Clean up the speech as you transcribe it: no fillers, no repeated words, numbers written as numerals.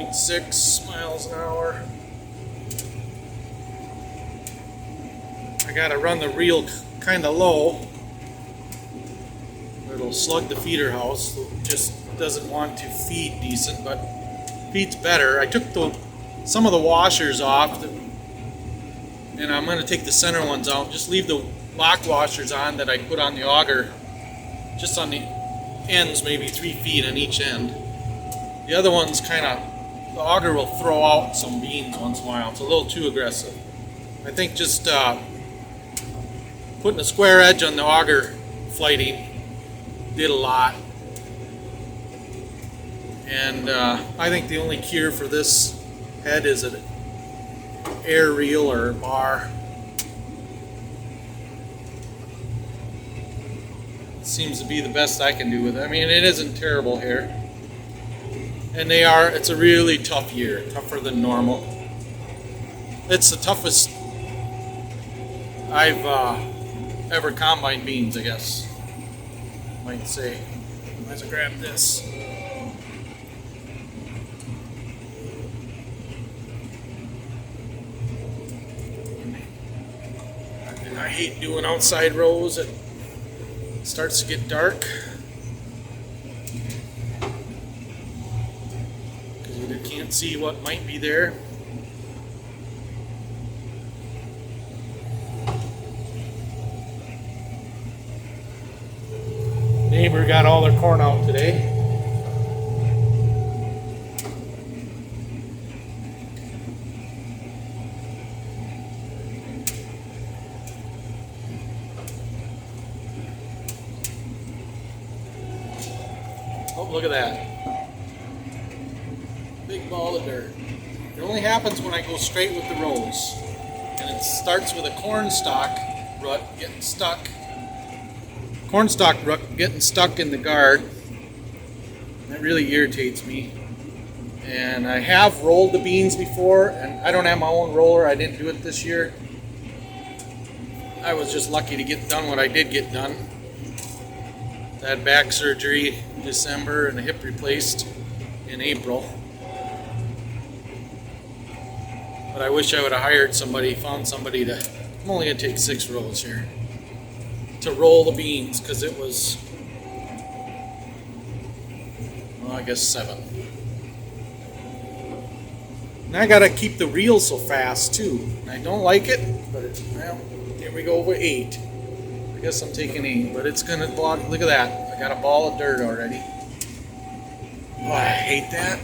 0.6 miles an hour. I gotta run the reel kind of low. It'll slug the feeder house. It just doesn't want to feed decent, but feeds better. I took some of the washers off, and I'm going to take the center ones out. Just leave the lock washers on that I put on the auger, just on the ends, maybe 3 feet on each end. The other ones the auger will throw out some beans once in a while. It's a little too aggressive. I think just putting a square edge on the auger flighting did a lot. And I think the only cure for this head is an air reel or bar. It seems to be the best I can do with it. I mean, it isn't terrible here. And it's a really tough year, tougher than normal. It's the toughest I've ever combined beans, I guess. Might say. Might as well grab this. I hate doing outside rows. It starts to get dark because you can't see what might be there. Neighbor got all their corn out today. Oh, look at that. Big ball of dirt. It only happens when I go straight with the rows. And it starts with a corn stalk rut getting stuck. Corn stalk rut getting stuck in the guard. That really irritates me. And I have rolled the beans before, and I don't have my own roller. I didn't do it this year. I was just lucky to get done what I did get done. I had back surgery in December and a hip replaced in April. But I wish I would have hired somebody, found somebody to, I'm only going to take 6 rows here, to roll the beans, because it was, well, I guess 7. And I got to keep the reel so fast too. I don't like it, but well, here we go with 8. I guess I'm taking 8, but it's gonna block. Look at that. I got a ball of dirt already. Oh, I hate that.